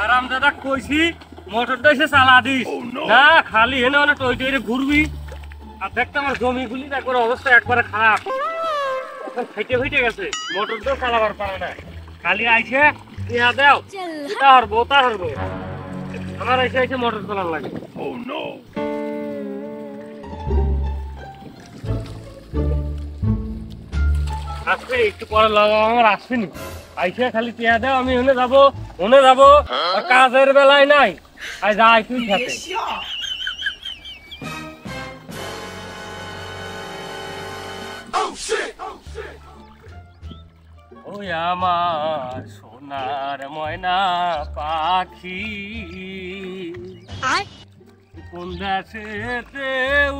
আরাম দাদা কইছি মোটরটা এসে চালা দিস না, খালি এনে অনেক টই টই ঘুরবি। আর দেখতে আমার জমিগুলি একবার অবস্থা একবারে খারাপ, এখন ফেটে ফেটে গেছে, মোটরটাও চালাবার পারে না। খালি আইসে ইয়া দেও তা হরবো তা হরবো, আমার এসে এসে মোটর চালান লাগে। আসবে একটু পরে লাগাও, আমার আসবেনি আইসে খালি টিয়া দেও, আমি ওনে যাবো কাজের বেলায় নাই, আর যাই তুই সাথে। ওই আমার সোনার ময়না পাখি কোন দেশেতে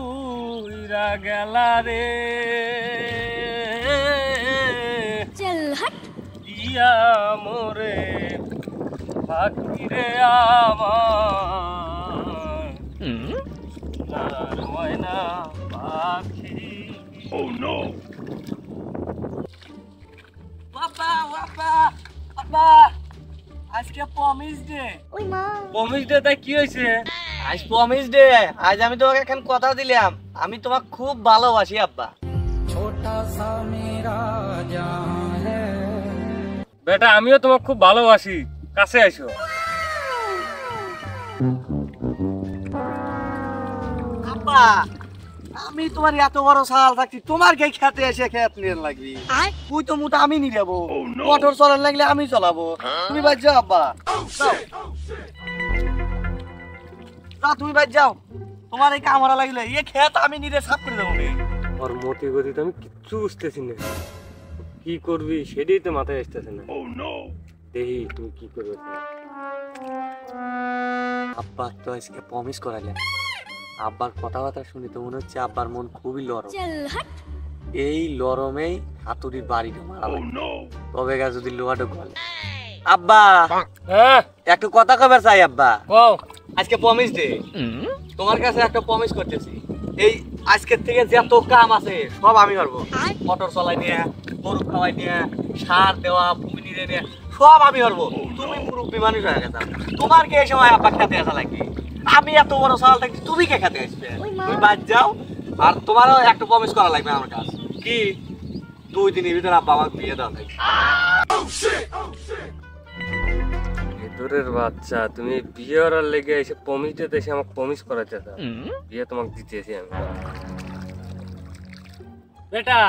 উইরা গেলা রে, দিয়া মোরে পাখি রে আমার সোনার ময়না পাখি। Oh no! বাবা বাবা বাবা, আজকে প্রমিস ডে। ওই মা, প্রমিস ডে তাই কি হইছে? আজ প্রমিস ডে, আজ আমি তোমাকে এখন কথা দিলাম আমি তোমাকে খুব ভালোবাসি আব্বা। ছোটা সা মেরা জান হ্যায়। বেটা আমিও তোমাকে খুব ভালোবাসি, কাছে আইসো। আব্বা আমি তোমার এত বড় সাল থাকছি, তোমার কে খেতে এসে খেত নিয়ে লাগবি? তুই তো মুটা আমি নিয়ে যাবো, মোটর চলার লাগলে আমি চালাবো, তুমি বাদ যাও আব্বা, তুমি বাদ যাও, তোমার এই কামড়া লাগলে এ খেত আমি নিয়ে সাফ করে দেবো। ওর মতি গতি তো আমি কিচ্ছু বুঝতেছি না, কি করবি সেটাই তো মাথায় আসতেছে না। দেখি তুমি কি করবে। আব্বা তো আজকে প্রমিস করালেন, আব্বার কথাবার্তা শুনে তো মনে হচ্ছে আব্বার মন খুবই লরম, এই লরমেই হাতুড়ির বাড়িটা মারা তবে গা যদি লোহাটা গলে। আব্বা একটু কথা কবার চাই আব্বা। আজকে প্রমিস ডে, তোমার কাছে একটা প্রমিস করতেছি, এই আজকের থেকে যত কাম আছে সব আমি করবো, মোটর চলাই নিয়ে, গরু খাওয়াই নিয়ে, সার দেওয়া, ভূমি নিয়ে নিয়ে সব আমি করবো। তুমি মুরব্বী মানুষ হয়ে গেছো, তোমার কি এই সময় আব্বা খেতে আসা লাগবে? আমি এত বড় সাল থাকছি, তুমি কে খেতে আসবে? তুমি বাদ যাও, আর তোমারও একটা প্রমিস করা লাগবে আমার কাছে। কি? 2 দিনের ভিতরে আব্বা আমাকে বিয়ে দাও। ভেতরের বাচ্চা, তুমি বিয়ে করার লেগে এসে প্রমিস দিতে এসে আমাকে প্রমিস করাতে দাও, বিয়ে তোমাকে দিতেছি আমি। বেটা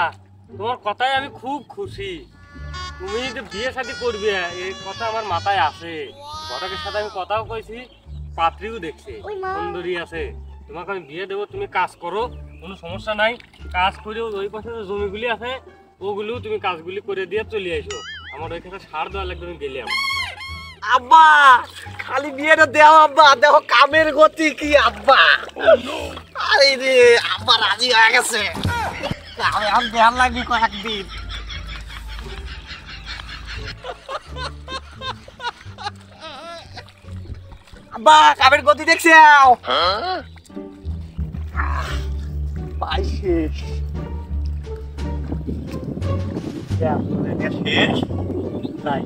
তোমার কথায় আমি খুব খুশি, তুমি যে বিয়ে শাদী করবে এই কথা আমার মাথায় আছে। ঘটকের সাথে আমি কথাও কইছি, পাত্রীও দেখছে, সুন্দরী আছে, তোমাকে আমি বিয়ে দেবো। তুমি কাজ করো, কোনো সমস্যা নাই, কাজ করেও ওই পাশে যে জমিগুলি আছে ওগুলোও তুমি কাজগুলি করে দিয়ে চলে আসো। আমার ওইখানে সার দেওয়া লাগবে, আমি গেলাম। আব্বা খালি বিয়েটা দেও আব্বা, দেখো কামের গতি কি আব্বা। আরে রে আব্বা রাজি হয়ে গেছে, আমি আর ধ্যান লাগবি কয়েকদিন। আব্বা কামের গতি দেখছে শেষ নাই,